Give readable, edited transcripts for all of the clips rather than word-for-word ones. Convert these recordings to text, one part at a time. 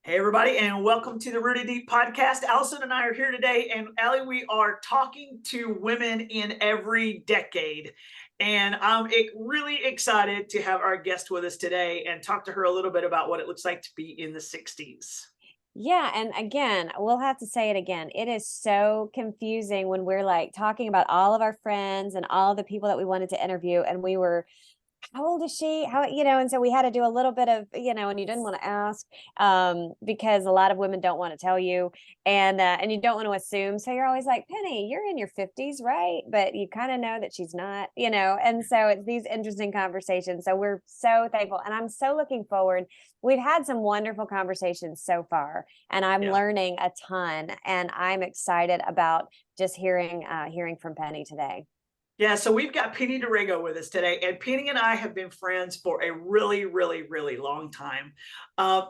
Hey, everybody, and welcome to the Rooted Deep podcast. Allison and I are here today, and Allie, we are talking to women in every decade. And I'm really excited to have our guest with us today and talk to her a little bit about what it looks like to be in the 60s. Yeah, and again, we'll have to say it again. It is so confusing when we're like talking about all of our friends and all the people that we wanted to interview, and we were, how old is she? And so we had to do a little bit of, and you didn't want to ask, because a lot of women don't want to tell you, and you don't want to assume. So you're always like, Penny, you're in your 50s, right? But you kind of know that she's not, and so it's these interesting conversations. So we're so thankful, and I'm so looking forward. We've had some wonderful conversations so far, and I'm Yeah. learning a ton, and I'm excited about just hearing from Penny today. Yeah, so we've got Penny DiRago with us today, and Penny and I have been friends for a really, really, really long time.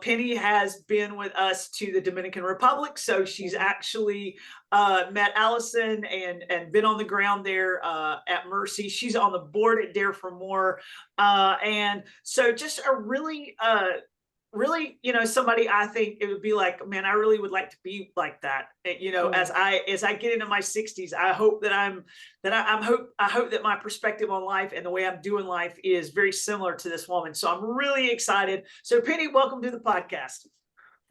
Penny has been with us to the Dominican Republic, so she's actually met Allison and been on the ground there at Mercy. She's on the board at Dare for More, and so just a really, somebody I think it would be like, man, I really would like to be like that. Mm. As I get into my 60s, I hope that I hope that my perspective on life and the way I'm doing life is very similar to this woman. So I'm really excited. So Penny, welcome to the podcast.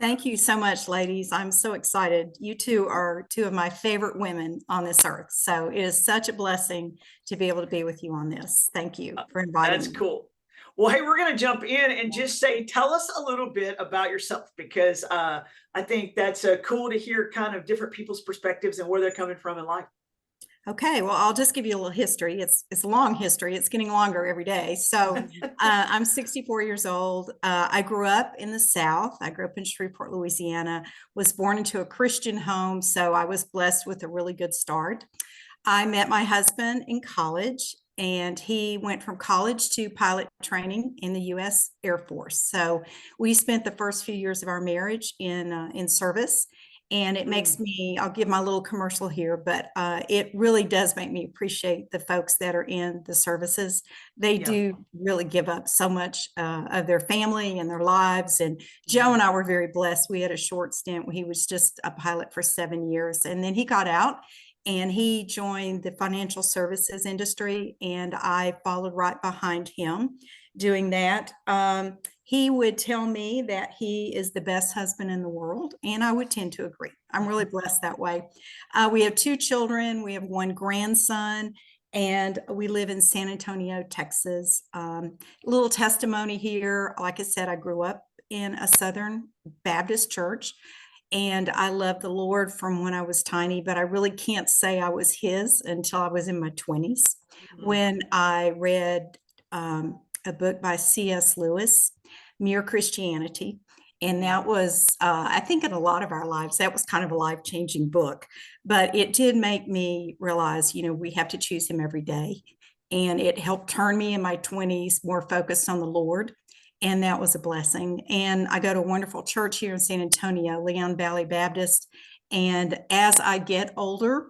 Thank you so much, ladies. I'm so excited. You two are two of my favorite women on this earth. So it is such a blessing to be able to be with you on this. Thank you for inviting That's me. cool. Well, hey, we're going to jump in and just say, tell us a little bit about yourself, because I think that's cool to hear kind of different people's perspectives and where they're coming from in life. Okay, well, I'll just give you a little history. It's a long history. It's getting longer every day. So I'm 64 years old. I grew up in the South. I grew up in Shreveport, Louisiana, was born into a Christian home. So I was blessed with a really good start. I met my husband in college, and he went from college to pilot training in the U.S. Air Force. So we spent the first few years of our marriage in service. And it makes me, I'll give my little commercial here, but it really does make me appreciate the folks that are in the services. They Yeah. do really give up so much of their family and their lives. And Joe and I were very blessed. We had a short stint where he was just a pilot for 7 years, and then he got out and he joined the financial services industry, and I followed right behind him doing that. He would tell me that he is the best husband in the world, and I would tend to agree. I'm really blessed that way. We have 2 children. We have 1 grandson, and we live in San Antonio, Texas. Little testimony here. Like I said, I grew up in a Southern Baptist church, and I love the Lord from when I was tiny, but I really can't say I was his until I was in my 20s when I read a book by C.S. Lewis, Mere Christianity. And that was, I think in a lot of our lives, that was kind of a life-changing book. But it did make me realize, we have to choose him every day. And it helped turn me in my 20s more focused on the Lord. And that was a blessing. And I go to a wonderful church here in San Antonio, Leon Valley Baptist. And as I get older,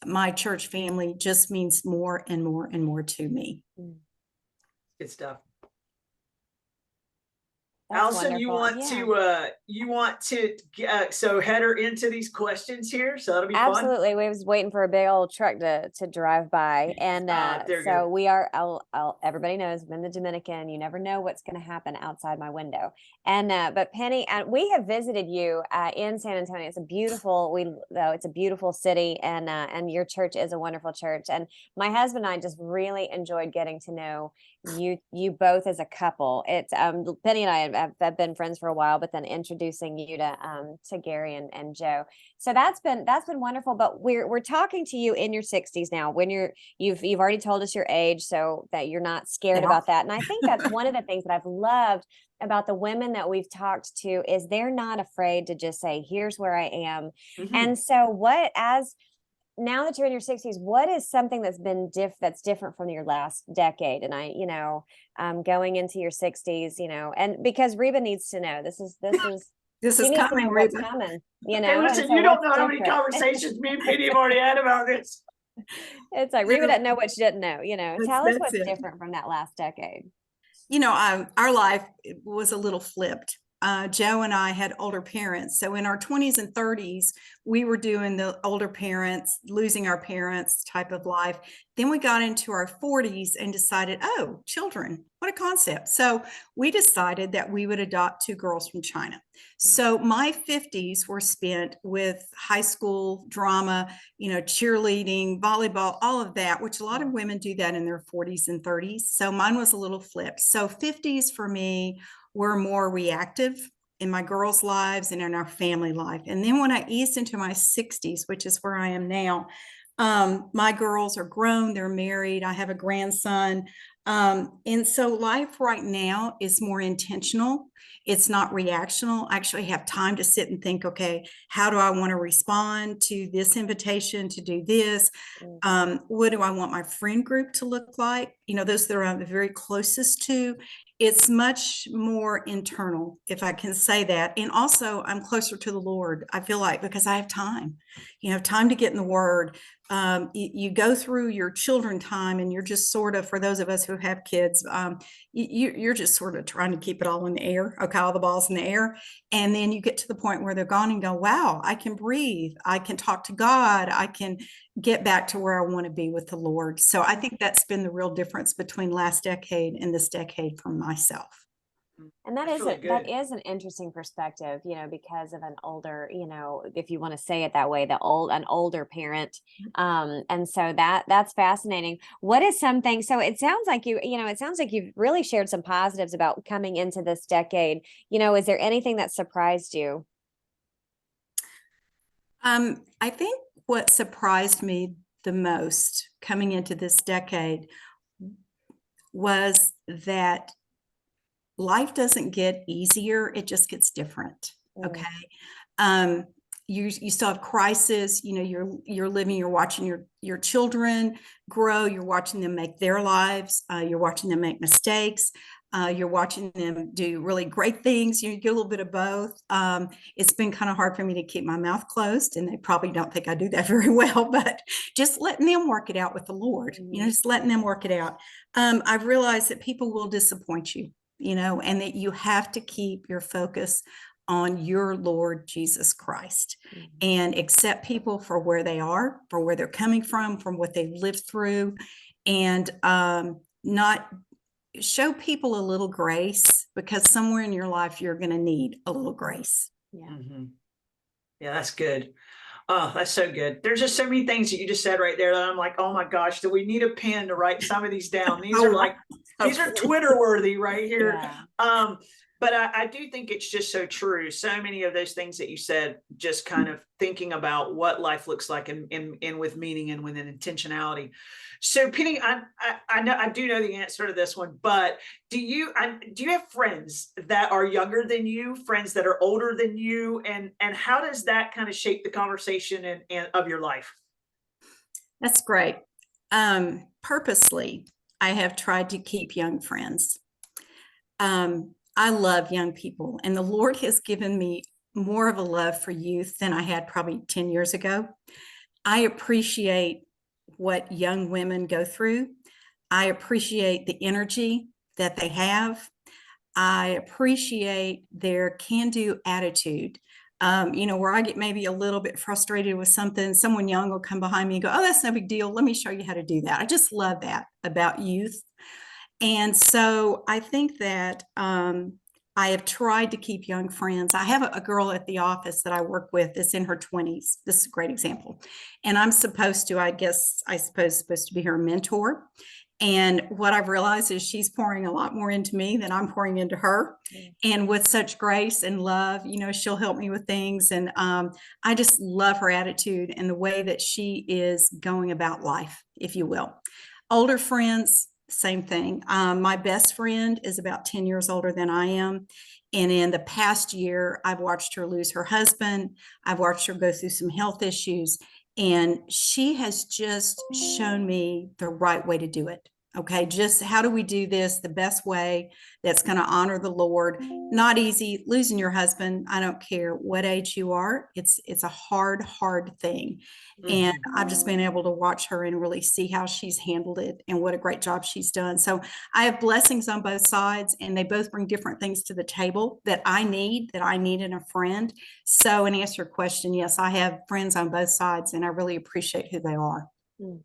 my church family just means more and more and more to me. Good stuff. That's Allison, wonderful. you want to so head her into these questions here, so that'll be Absolutely. We was waiting for a big old truck to drive by. And They're so good. we are, everybody knows I'm in the Dominican. You never know what's going to happen outside my window. And but Penny, and we have visited you in San Antonio. It's a beautiful, it's a beautiful city, and your church is a wonderful church. And my husband and I just really enjoyed getting to know you both as a couple. It's Penny and I have been friends for a while, but then introducing you to Gary and Joe. So that's been wonderful. But we're talking to you in your 60s now, when you've already told us your age, so that you're not scared about that. And I think that's one of the things that I've loved about the women that we've talked to, is they're not afraid to just say, here's where I am. And so now that you're in your 60s, what is something that's been that's different from your last decade? And going into your 60s, and because Reba needs to know, this is This is she needs to coming, know what's Reba. coming, Hey, listen, and so you don't what's know how many different? conversations me and Penny have already had about this. It's like Reba doesn't know what she didn't know. Tell us That's what's it. different from that last decade. Our life was a little flipped. Joe and I had older parents. So in our 20s and 30s, we were doing the older parents, losing our parents type of life. Then we got into our 40s and decided, oh, children, what a concept. So we decided that we would adopt 2 girls from China. So my 50s were spent with high school drama, cheerleading, volleyball, all of that, which a lot of women do that in their 40s and 30s. So mine was a little flipped. So 50s for me were more reactive in my girls' lives and in our family life. And then when I eased into my 60s, which is where I am now, my girls are grown, they're married, I have a grandson. And so life right now is more intentional. It's not reactional. I actually have time to sit and think, okay, how do I want to respond to this invitation to do this? What do I want my friend group to look like? Those that I'm the very closest to. It's much more internal, if I can say that. And also I'm closer to the Lord, I feel like, because I have time, time to get in the word. You go through your children time and you're just sort of, for those of us who have kids, you're just sort of trying to keep it all in the air. Okay, all the balls in the air. And then you get to the point where they're gone and go, wow, I can breathe. I can talk to God. I can get back to where I want to be with the Lord. So I think that's been the real difference between last decade and this decade for myself. And that That's is really that good. is an interesting perspective, because of an older, if you want to say it that way, an older parent. And so that's fascinating. What is something, so it sounds like you've really shared some positives about coming into this decade. Is there anything that surprised you? I think what surprised me the most coming into this decade was that life doesn't get easier, it just gets different. Okay. You still have crisis, you're living, you're watching your children grow, you're watching them make their lives, you're watching them make mistakes, you're watching them do really great things. You get a little bit of both. It's been kind of hard for me to keep my mouth closed, and they probably don't think I do that very well, but just letting them work it out with the Lord, just letting them work it out. I've realized that people will disappoint you, and that you have to keep your focus on your Lord Jesus Christ and accept people for where they are, for where they're coming from what they've lived through, and not show people a little grace, because somewhere in your life you're going to need a little grace. Yeah. Yeah, that's good. Oh, that's so good. There's just so many things that you just said right there that I'm like, oh my gosh, do we need a pen to write some of these down? These are like, these are Twitter worthy right here. Yeah. But I do think it's just so true. So many of those things that you said, just kind of thinking about what life looks like and with meaning and with an intentionality. So Penny, I know I do know the answer to this one, but do you have friends that are younger than you, friends that are older than you, and how does that kind of shape the conversation and of your life? That's great. Purposely, I have tried to keep young friends. I love young people, and the Lord has given me more of a love for youth than I had probably 10 years ago. I appreciate what young women go through. I appreciate the energy that they have. I appreciate their can-do attitude. Where I get maybe a little bit frustrated with something, someone young will come behind me and go, oh, that's no big deal. Let me show you how to do that. I just love that about youth. And so I think that I have tried to keep young friends. I have a girl at the office that I work with that's in her 20s. This is a great example. And I'm supposed to be her mentor. And what I've realized is she's pouring a lot more into me than I'm pouring into her. And with such grace and love, she'll help me with things. And I just love her attitude and the way that she is going about life, if you will. Older friends, same thing. My best friend is about 10 years older than I am. And in the past year, I've watched her lose her husband. I've watched her go through some health issues. And she has just shown me the right way to do it. Okay, just how do we do this the best way that's going to honor the Lord? Not easy. Losing your husband, I don't care what age you are. It's a hard thing. And Mhm. I've just been able to watch her and really see how she's handled it and what a great job she's done. So I have blessings on both sides, and they both bring different things to the table that I need in a friend. So, in answer to your question, yes, I have friends on both sides, and I really appreciate who they are. Mm.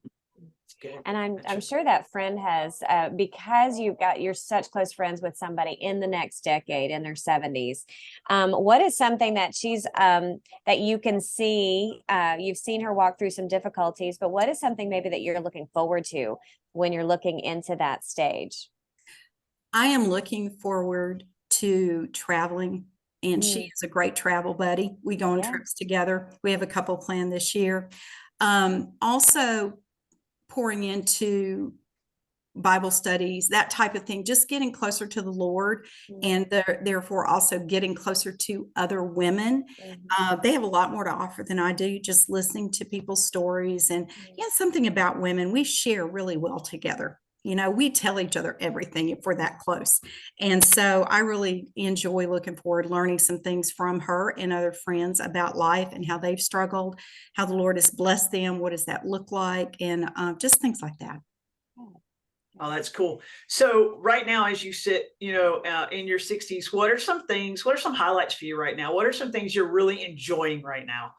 It's good. And I'm That's sure that friend has because you're such close friends with somebody in the next decade in their 70s. What is something that she's that you can see? You've seen her walk through some difficulties, but what is something maybe that you're looking forward to when you're looking into that stage? I am looking forward to traveling, and she Mm, is a great travel buddy. We go on yeah. trips together. We have a couple planned this year. Also pouring into Bible studies, that type of thing, just getting closer to the Lord, Mm, and therefore also getting closer to other women. mhm, They have a lot more to offer than I do, just listening to people's stories. And yeah, something about women, we share really well together. We tell each other everything if we're that close. And so I really enjoy looking forward, learning some things from her and other friends about life and how they've struggled, how the Lord has blessed them. What does that look like? And just things like that. Oh, that's cool. So right now, as you sit, in your 60s, what are some things, what are some highlights for you right now? What are some things you're really enjoying right now?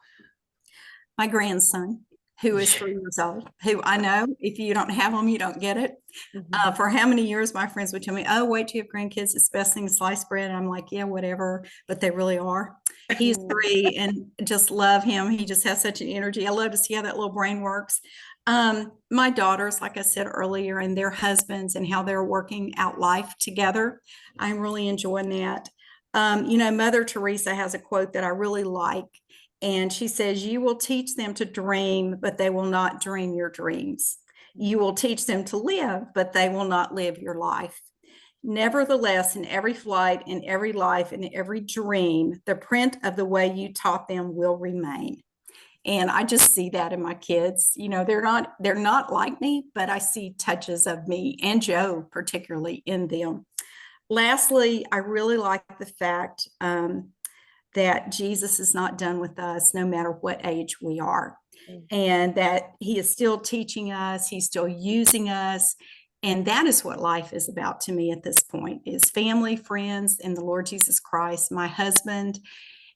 My grandson, who is 3 years old, who I know if you don't have them, you don't get it. mhm, For how many years my friends would tell me, oh, wait till you have grandkids, it's the best thing, sliced bread. And I'm like, yeah, whatever, but they really are. He's mm, 3 and just love him. He just has such an energy. I love to see how that little brain works. My daughters, like I said earlier, and their husbands and how they're working out life together. I'm really enjoying that. Mother Teresa has a quote that I really like. And she says, you will teach them to dream, but they will not dream your dreams. You will teach them to live, but they will not live your life. Nevertheless, in every flight, in every life, in every dream, the print of the way you taught them will remain. And I just see that in my kids. They're not like me, but I see touches of me and Joe particularly in them. Lastly, I really like the fact that Jesus is not done with us no matter what age we are, mm. and that he is still teaching us, he's still using us. And that is what life is about to me at this point, is family, friends, and the Lord Jesus Christ, my husband,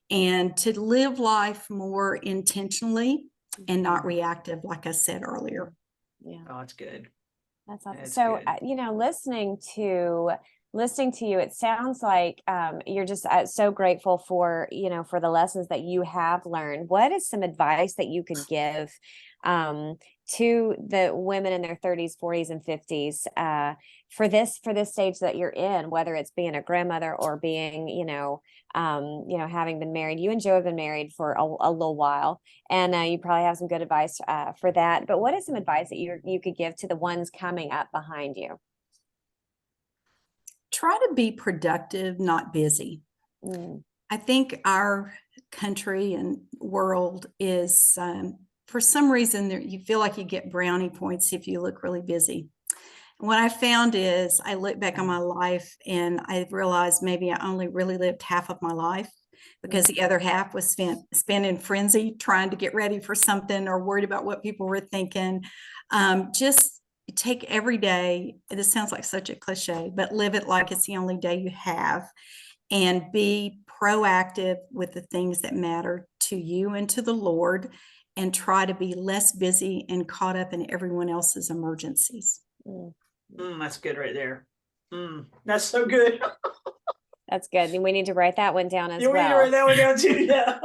and to live life more intentionally and not reactive, like I said earlier. Yeah. Oh, it's good. That's awesome. That's So, good. listening to you, it sounds like you're just so grateful for, for the lessons that you have learned. What is some advice that you could give um, to the women in their 30s, 40s, and 50s for this stage that you're in, whether it's being a grandmother or being, having been married? You and Joe have been married for a little while, and you probably have some good advice for that. But what is some advice that you could give to the ones coming up behind you? Try to be productive, not busy. Mm, I think our country and world is, for some reason, you feel like you get brownie points if you look really busy. What I found is I look back on my life and I realized maybe I only really lived half of my life, because the other half was spent in frenzy trying to get ready for something or worried about what people were thinking. Just take every day. This sounds like such a cliche, but live it like it's the only day you have, and be proactive with the things that matter to you and to the Lord, and try to be less busy and caught up in everyone else's emergencies. mm. That's good right there. That's so good. That's good. And we need to write that one down as You want me to write well. that one down too? Yeah.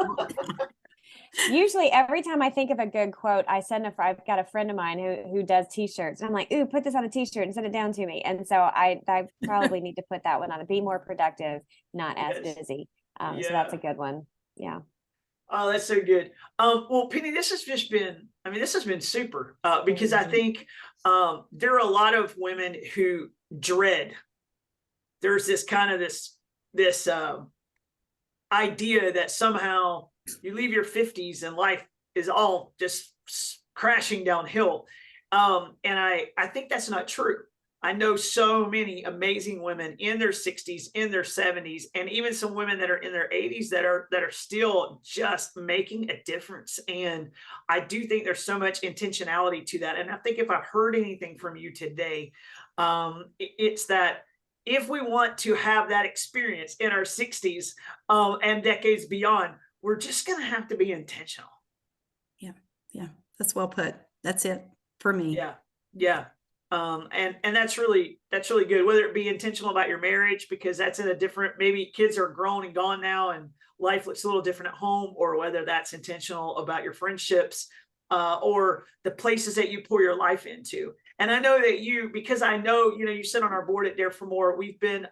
Usually, every time I think of a good quote, I've got a friend of mine who does t-shirts, and I'm like, "Ooh, put this on a t-shirt and send it down to me." And so I probably need to put that one on. Be more productive, not as Yes. busy. So that's a Yeah. good one. Yeah. Oh, that's so good. Well, Penny, this has been super, because I Mhm. think there are a lot of women who dread. There's this kind of this idea that somehow you leave your 50s and life is all just crashing downhill. And I think that's not true. I know so many amazing women in their 60s, in their 70s, and even some women that are in their 80s that are still just making a difference. And I do think there's so much intentionality to that. And I think if I've heard anything from you today, it's that if we want to have that experience in our 60s and decades beyond, we're just going to have to be intentional. Yeah. Yeah. That's well put. That's it for me. Yeah. Yeah. And that's really good, whether it be intentional about your marriage, because that's in a different, maybe kids are grown and gone now and life looks a little different at home, or whether that's intentional about your friendships, or the places that you pour your life into. And I know that you, because I know, you sit on our board at Dare for More. We've been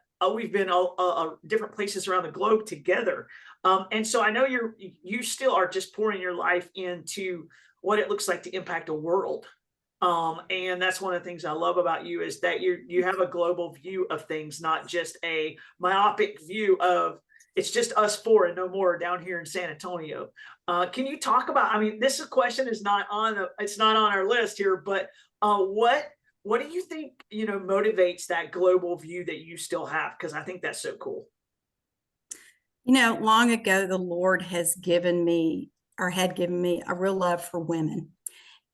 different places around the globe together. And so I know you still are just pouring your life into what it looks like to impact a world. And that's one of the things I love about you, is that you have a global view of things, not just a myopic view of it's just us four and no more down here in San Antonio. Can you talk about, I mean, this question is not on it's not on our list here, but what do you think, motivates that global view that you still have? Because I think that's so cool. Long ago, the Lord has given me, or had given me, a real love for women.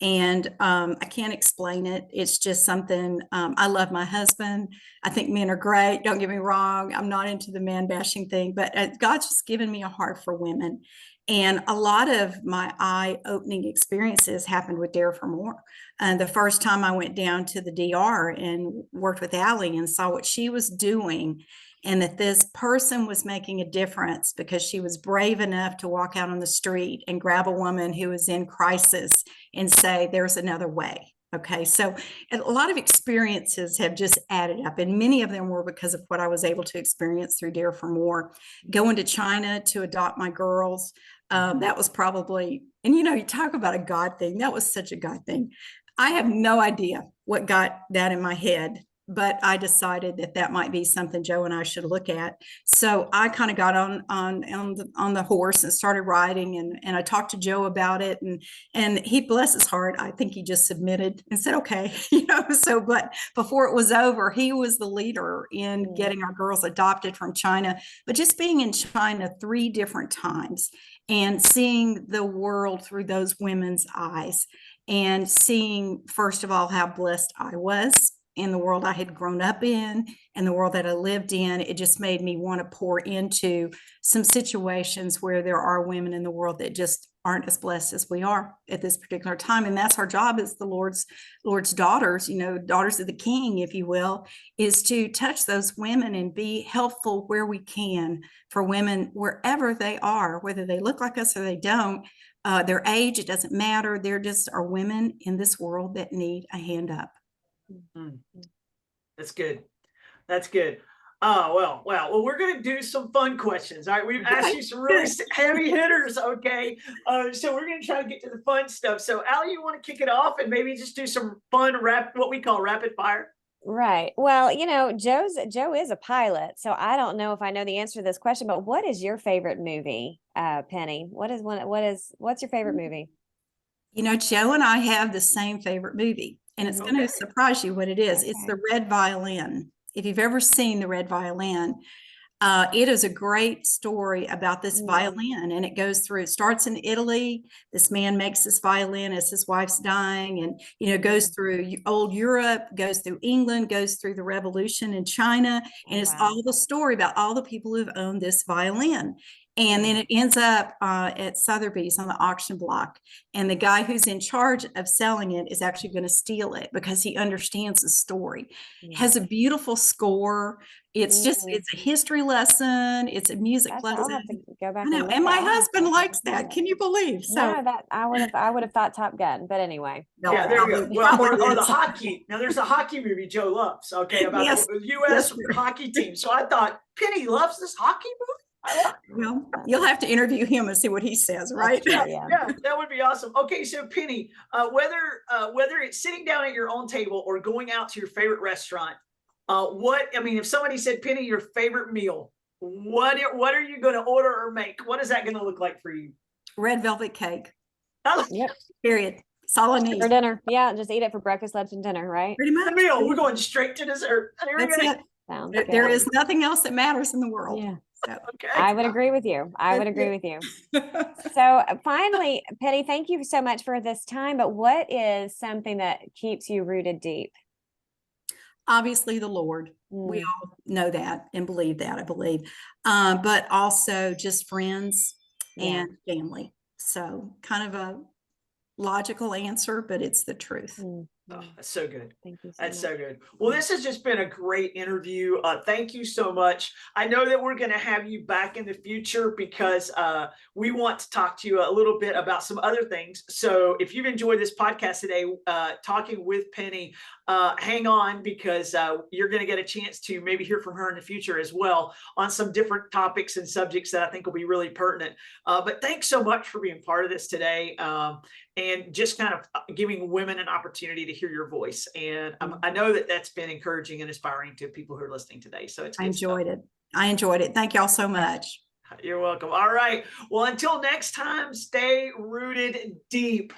And I can't explain it. It's just something. I love my husband. I think men are great. Don't get me wrong. I'm not into the man bashing thing, but God's just given me a heart for women. And a lot of my eye-opening experiences happened with Dare for More. And the first time I went down to the DR and worked with Allie and saw what she was doing, and that this person was making a difference because she was brave enough to walk out on the street and grab a woman who was in crisis and say, there's another way. Okay. So a lot of experiences have just added up, and many of them were because of what I was able to experience through Dare for More. Going to China to adopt my girls. That was probably, and you talk about a God thing. That was such a God thing. I have no idea what got that in my head, but I decided that might be something Joe and I should look at. So I kind of got on the horse and started riding, and I talked to Joe about it, and he, bless his heart, I think he just submitted and said, okay, so, but before it was over, he was the leader in getting our girls adopted from China. But just being in China 3 different times and seeing the world through those women's eyes, and seeing, first of all, how blessed I was in the world I had grown up in and the world that I lived in, it just made me want to pour into some situations where there are women in the world that just aren't as blessed as we are at this particular time. And that's our job as the Lord's daughters, daughters of the King, if you will, is to touch those women and be helpful where we can for women wherever they are, whether they look like us or they don't. Their age, it doesn't matter. There just are women in this world that need a hand up. That's good. That's good. Oh, well, we're going to do some fun questions. All right. We've asked you some really heavy hitters. Okay. So we're going to try to get to the fun stuff. So Allie, you want to kick it off and maybe just do some fun what we call rapid fire? Right. Well, Joe is a pilot, so I don't know if I know the answer to this question, but what is your favorite movie, Penny? What's your favorite movie? Joe and I have the same favorite movie, and it's going to surprise you what it is. Okay. It's The Red Violin. If you've ever seen The Red Violin, it is a great story about this violin, and it starts in Italy. This man makes this violin as his wife's dying, and goes through old Europe, goes through England, goes through the revolution in China, and it's all the story about all the people who've owned this violin. And then it ends up at Sotheby's on the auction block. And the guy who's in charge of selling it is actually going to steal it because he understands the story. It has a beautiful score. It's just, it's a history lesson. It's a music lesson. I'll have to go back. And my husband likes that. Can you believe? So no, that I would have thought Top Gun, but anyway. No, yeah, there you go. Well, or the hockey. Now there's a hockey movie Joe loves. Okay, about the U.S. hockey team. So I thought Penny loves this hockey movie. Well, you'll have to interview him and see what he says, right? Yeah, that would be awesome. Okay, so Penny, whether it's sitting down at your own table or going out to your favorite restaurant, if somebody said, Penny, your favorite meal, what are you going to order or make? What is that going to look like for you? Red velvet cake. Yep. Period. That's all I need. For dinner. Yeah, just eat it for breakfast, lunch, and dinner, right? Pretty much. The meal. We're going straight to dessert. There we That's go. it. Sounds There good. is nothing else that matters in the world. Yeah, So, Okay. I would agree with you. I would That's agree it. with you. So finally, Penny, thank you so much for this time. But what is something that keeps you rooted deep? Obviously, the Lord. We Mm, all know that and believe that, I believe. But also just friends yeah. and family. So kind of a logical answer, but it's the truth. Mm, Oh, mm. that's so good. Thank you so That's much. so good. Well, this has just been a great interview. Thank you so much. I know that we're going to have you back in the future because we want to talk to you a little bit about some other things. So if you've enjoyed this podcast today, talking with Penny, hang on because you're going to get a chance to maybe hear from her in the future as well on some different topics and subjects that I think will be really pertinent. But thanks so much for being part of this today. And just kind of giving women an opportunity to hear your voice. And I know that that's been encouraging and inspiring to people who are listening today. So it's I good stuff. enjoyed it. I enjoyed it. Thank y'all so much. You're welcome. All right. Well, until next time, stay rooted deep.